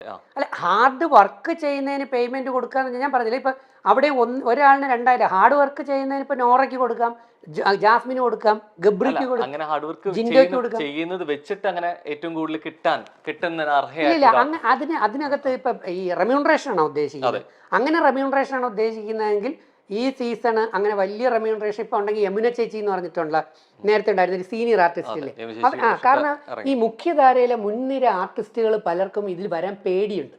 അല്ല, hard work ചെയ്യുന്നതിന് payment കൊടുക്കാന്ന് ഞാൻ പറഞ്ഞില്ല. ഇപ്പൊ അവിടെ ഒരാളിന് 2000 ഹാർഡ് വർക്ക് ചെയ്യുന്നതിന് ഇപ്പൊ നോറയ്ക്ക് കൊടുക്കാം, ജാസ്മിന് കൊടുക്കാം, ഗബ്രിക്ക് കൊടുക്കാം, അങ്ങനെ ഹാർഡ് വർക്ക് ജിൻഡോയ്ക്ക് കൊടുക്കാം. ചെയ്യുന്നത് വെച്ചിട്ട് അങ്ങനെ ഏറ്റവും കൂടുതൽ കിട്ടുന്ന ഇല്ല, അതിനകത്ത് ഇപ്പൊ ഈ റെമ്യൂണറേഷൻ ആണോ ഉദ്ദേശിക്കുന്നത്? അങ്ങനെ റെമ്യൂണറേഷൻ ആണോ ഉദ്ദേശിക്കുന്നതെങ്കിൽ ഈ സീസൺ അങ്ങനെ വലിയ റെമ്യൂണറേഷൻ ഇപ്പൊ ഉണ്ടെങ്കിൽ യമുന ചേച്ചി എന്ന് പറഞ്ഞിട്ടുള്ള നേരത്തെ ഉണ്ടായിരുന്ന ഒരു സീനിയർ ആർട്ടിസ്റ്റില്ലേ, കാരണം ഈ മുഖ്യധാരയിലെ മുൻനിര ആർട്ടിസ്റ്റുകൾ പലർക്കും ഇതിൽ വരാൻ പേടിയുണ്ട്.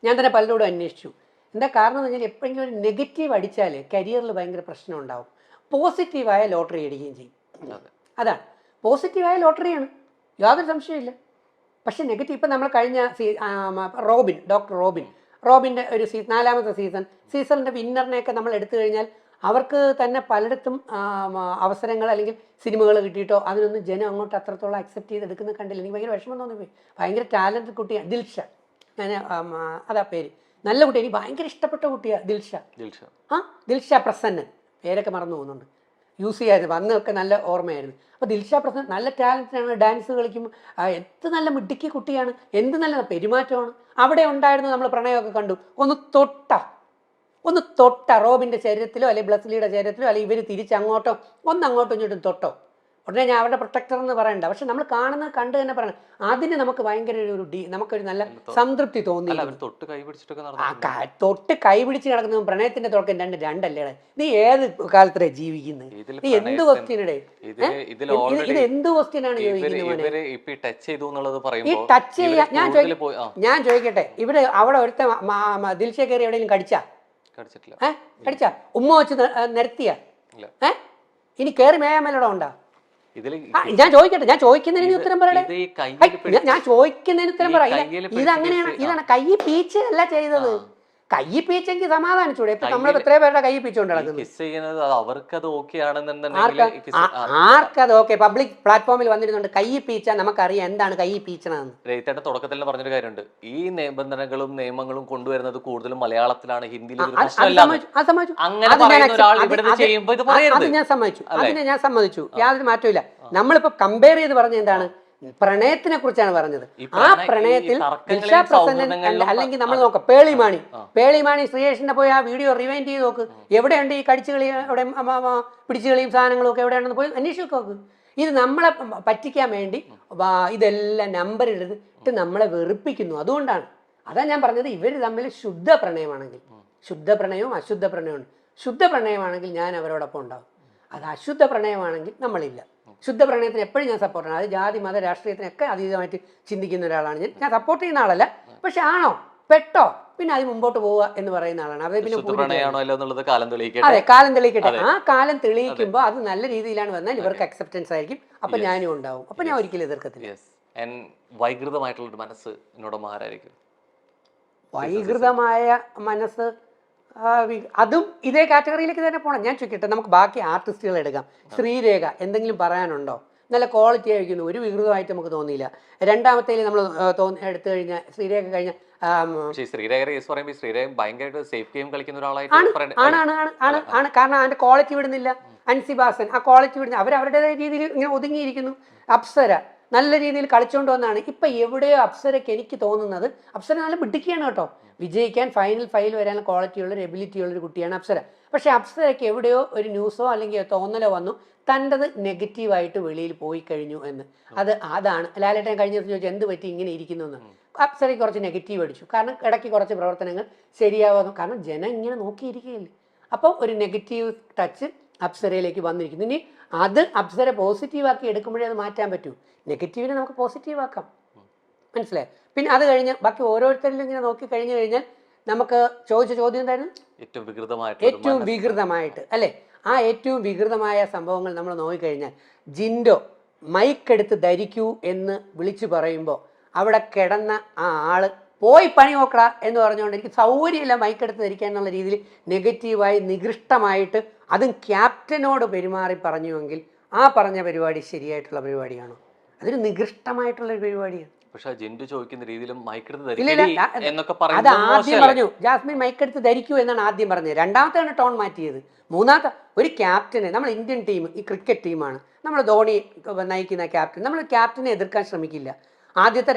ഞാൻ തന്നെ പലരോടും അന്വേഷിച്ചു. എന്താ കാരണം എന്ന് പറഞ്ഞാൽ എപ്പോഴെങ്കിലും ഒരു നെഗറ്റീവ് അടിച്ചാൽ കരിയറിൽ ഭയങ്കര പ്രശ്നം ഉണ്ടാവും. പോസിറ്റീവായ ലോട്ടറി അടിക്കുകയും ചെയ്യും. അതാണ് പോസിറ്റീവായ ലോട്ടറിയാണ്, യാതൊരു സംശയമില്ല. പക്ഷെ നെഗറ്റീവ് ഇപ്പം നമ്മൾ കഴിഞ്ഞ ഡോക്ടർ റോബിൻ്റെ ഒരു 4ാമത്തെ സീസണിൻ്റെ വിന്നറിനെയൊക്കെ നമ്മൾ എടുത്തു കഴിഞ്ഞാൽ അവർക്ക് തന്നെ പലയിടത്തും അവസരങ്ങൾ അല്ലെങ്കിൽ സിനിമകൾ കിട്ടിയിട്ടോ അതിനൊന്നും ജനം അങ്ങോട്ട് അത്രത്തോളം അക്സെപ്റ്റ് ചെയ്തെടുക്കുന്ന കണ്ടില്ല. എനിക്ക് ഭയങ്കര വിഷമം തോന്നിപ്പോയി. ഭയങ്കര ടാലൻറ്റഡ് കുട്ടിയാണ് ദിൽഷ. ഞാൻ അതാ പേര്, നല്ല കുട്ടി, എനിക്ക് ഭയങ്കര ഇഷ്ടപ്പെട്ട കുട്ടിയാണ് ദിൽഷ പ്രസന്നൻ. പേരൊക്കെ മറന്നു പോകുന്നുണ്ട്, യൂസ് ചെയ്യായിരുന്നു അന്നൊക്കെ നല്ല ഓർമ്മയായിരുന്നു. അപ്പോൾ ദിൽഷ പ്രസന്നൻ നല്ല ടാലൻറ്റാണ്, ഡാൻസ് കളിക്കുമ്പോൾ എന്ത് നല്ല മിടുക്കി കുട്ടിയാണ്, എന്ത് നല്ല പെരുമാറ്റമാണ്. അവിടെ ഉണ്ടായിരുന്നു, നമ്മൾ പ്രണയമൊക്കെ കണ്ടു. ഒന്ന് തൊട്ട റോബിൻ്റെ ശരീരത്തിലോ അല്ലെങ്കിൽ ബ്ലസ്ലിയുടെ ശരീരത്തിലോ അല്ലെങ്കിൽ ഇവർ തിരിച്ചങ്ങോട്ടോ അങ്ങോട്ടും ഇങ്ങോട്ടും തൊട്ടോ ഉടനെ ഞാൻ അവരുടെ പ്രൊട്ടക്ടർ എന്ന് പറയണ്ട. പക്ഷെ നമ്മൾ കണ്ട് തന്നെ പറയണം, അതിന് നമുക്ക് ഭയങ്കര നമുക്കൊരു നല്ല സംതൃപ്തി തോന്നി. തൊട്ട് കൈ പിടിച്ച് കിടക്കുന്നതും പ്രണയത്തിന്റെ തുടക്കം രണ്ടല്ലേ? നീ ഏത് കാലത്തിലെ ജീവിക്കുന്നത്? നീ എന്ത് ക്വസ്റ്റ്യനടെ ഇത് എന്ത് ക്വസ്റ്റ്യനാണ് ചോദിക്കുന്നത്? ഈ ടച്ച് ചെയ്യാൻ ഞാൻ ചോദിക്കട്ടെ, ഇവിടെ അവിടെ ഒരുത്ത ദിൽഷ കയറി എവിടെയെങ്കിലും കടിച്ചാ ഉമ്മ വെച്ച് നിരത്തിയ ഇനി കയറി മേയാമേലടോ ഉണ്ടാ? ഞാൻ ചോദിക്കുന്നതിന് ഉത്തരം പറയണേ. ഞാൻ ചോദിക്കുന്നതിന് ഉത്തരം പറയാം. ഇതങ്ങനെയാണ്, ഇതാണ് കൈ പീച്ച് അല്ല ചെയ്തത്. കൈ പീച്ചെങ്കിൽ സമാധാനിച്ചൂടെ? ഇപ്പൊ നമ്മൾ എത്ര പേരുടെ കൈ പീച്ചുകൊണ്ട് നടക്കുന്നത്? ആർക്കത് ഓക്കെ? പബ്ലിക് പ്ലാറ്റ്ഫോമിൽ വന്നിരുന്നുണ്ട് കൈ പീച്ചാൻ നമുക്കറിയാം എന്താണ് കൈ പീച്ചണെന്ന്. രേഖയുടെ തുടക്കത്തിൽ പറഞ്ഞൊരു കാര്യമുണ്ട്, ഈ നിബന്ധനകളും നിയമങ്ങളും കൊണ്ടുവരുന്നത് കൂടുതലും മലയാളത്തിലാണ്, ഹിന്ദിയിൽ അത് ഞാൻ സമ്മതിച്ചു, യാതൊരു മാറ്റമില്ല. നമ്മളിപ്പോ കമ്പയർ ചെയ്ത് പറഞ്ഞ എന്താണ്, പ്രണയത്തിനെ കുറിച്ചാണ് പറഞ്ഞത്. ആ പ്രണയത്തിൽ ദിൽഷ പ്രസന്നൻ അല്ലെങ്കിൽ നമ്മൾ നോക്കാം പേളിമാണി ശ്രീയേഷിന്റെ പോയി ആ വീഡിയോ റിവൈൻഡ് ചെയ്ത് നോക്ക്. എവിടെയുണ്ട് ഈ കടിച്ചുകളി, എവിടെ പിടിച്ചുകളിയും സാധനങ്ങളും ഒക്കെ എവിടെയാണെന്ന് പോയി അന്വേഷിച്ച് നോക്ക്. ഇത് നമ്മളെ പറ്റിക്കാൻ വേണ്ടി ഇതെല്ലാം നമ്പർ എടുത്തിട്ട് നമ്മളെ വെറുപ്പിക്കുന്നു. അതുകൊണ്ടാണ് അതാ ഞാൻ പറഞ്ഞത്, ഇവർ തമ്മിൽ ശുദ്ധ പ്രണയമാണെങ്കിൽ, ശുദ്ധ പ്രണയവും അശുദ്ധ പ്രണയവും. ശുദ്ധ പ്രണയമാണെങ്കിൽ ഞാൻ അവരോടൊപ്പം ഉണ്ടാവും. അത് അശുദ്ധ പ്രണയമാണെങ്കിൽ നമ്മളില്ല. ശുദ്ധ പ്രണയത്തിന് എപ്പോഴും ഞാൻ സപ്പോർട്ടാണ്. അത് ജാതി മത രാഷ്ട്രീയത്തിനൊക്കെ അതീതമായിട്ട് ചിന്തിക്കുന്ന ഒരാളാണ് ഞാൻ സപ്പോർട്ട് ചെയ്യുന്ന ആളല്ല. പക്ഷെ ആണോ പെട്ടോ പിന്നെ അത് മുമ്പോട്ട് പോവുക എന്ന് പറയുന്ന ആളാണ്. അത് പിന്നെ അതെ, കാലം തെളിയിക്കട്ടെ. ആ കാലം തെളിയിക്കുമ്പോൾ അത് നല്ല രീതിയിലാണ് വന്നാൽ ഇവർക്ക് അക്സെപ്റ്റൻസ് ആയിരിക്കും. അപ്പൊ ഞാനും ഉണ്ടാവും. അപ്പൊ ഞാൻ ഒരിക്കലും എതിർക്കത്തില്ല. വൈകൃതമായിട്ടുള്ള മനസ്സ് വൈകൃതമായ മനസ്സ് അതും ഇതേ കാറ്റഗറിയിലേക്ക് തന്നെ പോകണം. ഞാൻ ചോദിക്കട്ടെ, നമുക്ക് ബാക്കി ആർട്ടിസ്റ്റുകൾ എടുക്കാം. ശ്രീരേഖ എന്തെങ്കിലും പറയാനുണ്ടോ? നല്ല ക്വാളിറ്റി ആയിരിക്കുന്നു, ഒരു വികൃതമായിട്ട് നമുക്ക് തോന്നിയില്ല. രണ്ടാമത്തേൽ നമ്മൾ എടുത്തു കഴിഞ്ഞാൽ ശ്രീരേഖ കഴിഞ്ഞ ആണ് കാരണം അതിന്റെ ക്വാളിറ്റി വിടുന്നില്ല. അൻസിബാസൻ ആ ക്വാളിറ്റി വിടുന്ന അവരവരുടേതായ രീതിയിൽ ഇങ്ങനെ ഒതുങ്ങിയിരിക്കുന്നു. അപ്സര നല്ല രീതിയിൽ കളിച്ചുകൊണ്ട് വന്നാണ്. ഇപ്പൊ എവിടെയോ അപ്സരയ്ക്ക് എനിക്ക് തോന്നുന്നത്, അപ്സര നല്ല മിടുക്കിയാണ് കേട്ടോ, വിജയിക്കാൻ ഫൈനൽ 5 വരാനുള്ള ക്വാളിറ്റിയുള്ള ഒരു എബിലിറ്റിയുള്ള ഒരു കുട്ടിയാണ് അപ്സര. പക്ഷെ അപ്സരയ്ക്ക് എവിടെയോ ഒരു ന്യൂസോ അല്ലെങ്കിൽ തോന്നലോ വന്നു, തൻ്റെത് നെഗറ്റീവായിട്ട് വെളിയിൽ പോയി കഴിഞ്ഞു എന്ന്. അതാണ് ലാലേട്ടൻ കഴിഞ്ഞ ദിവസം ചോദിച്ചാൽ എന്ത് പറ്റി ഇങ്ങനെ ഇരിക്കുന്നു എന്ന്. അപ്സരയ്ക്ക് കുറച്ച് നെഗറ്റീവ് അടിച്ചു, കാരണം ഇടയ്ക്ക് കുറച്ച് പ്രവർത്തനങ്ങൾ ശരിയാവാതെ, കാരണം ജനം ഇങ്ങനെ നോക്കിയിരിക്കുകയില്ലേ. അപ്പോൾ ഒരു നെഗറ്റീവ് ടച്ച് അപ്സരയിലേക്ക് വന്നിരിക്കുന്നു. ഇനി അത് അപ്സര പോസിറ്റീവാക്കി എടുക്കുമ്പോഴേ അത് മാറ്റാൻ പറ്റൂ. നെഗറ്റീവിനെ നമുക്ക് പോസിറ്റീവാക്കാം, മനസ്സിലായി? പിന്നെ അത് കഴിഞ്ഞ് ബാക്കി ഓരോരുത്തരിലും ഇങ്ങനെ നോക്കി കഴിഞ്ഞു കഴിഞ്ഞാൽ നമുക്ക് ചോദിച്ച ചോദ്യം എന്തായിരുന്നു? ഏറ്റവും വികൃതമായിട്ട് അല്ലേ? ആ ഏറ്റവും വികൃതമായ സംഭവങ്ങൾ നമ്മൾ നോക്കിക്കഴിഞ്ഞാൽ, ജിൻഡോ മൈക്കെടുത്ത് ധരിക്കൂ എന്ന് വിളിച്ചു പറയുമ്പോൾ അവിടെ കിടന്ന ആ ആള് പോയി പണി നോക്കടാ എന്ന് പറഞ്ഞുകൊണ്ട് എനിക്ക് സൗകര്യമില്ല മൈക്കെടുത്ത് ധരിക്കാൻ എന്നുള്ള രീതിയിൽ നെഗറ്റീവായി നികൃഷ്ടമായിട്ട് അതും ക്യാപ്റ്റനോട് പെരുമാറി പറഞ്ഞുവെങ്കിൽ ആ പറഞ്ഞ പരിപാടി ശരിയായിട്ടുള്ള പരിപാടിയാണോ? അതൊരു നികൃഷ്ടമായിട്ടുള്ള ഒരു പരിപാടിയാണ്. അത് ആദ്യം പറഞ്ഞു, ജാസ്മിൻ മൈക്കെടുത്ത് ധരിക്കൂ എന്നാണ് ആദ്യം പറഞ്ഞത്. രണ്ടാമത്തെയാണ് ടോൺ മാറ്റിയത്. മൂന്നാമത്തെ ഒരു ക്യാപ്റ്റനെ, നമ്മൾ ഇന്ത്യൻ ടീം ഈ ക്രിക്കറ്റ് ടീമാണ്, നമ്മൾ ധോണി നയിക്കുന്ന ക്യാപ്റ്റൻ, നമ്മൾ ക്യാപ്റ്റനെ എതിർക്കാൻ ശ്രമിക്കില്ല. ആദ്യത്തെ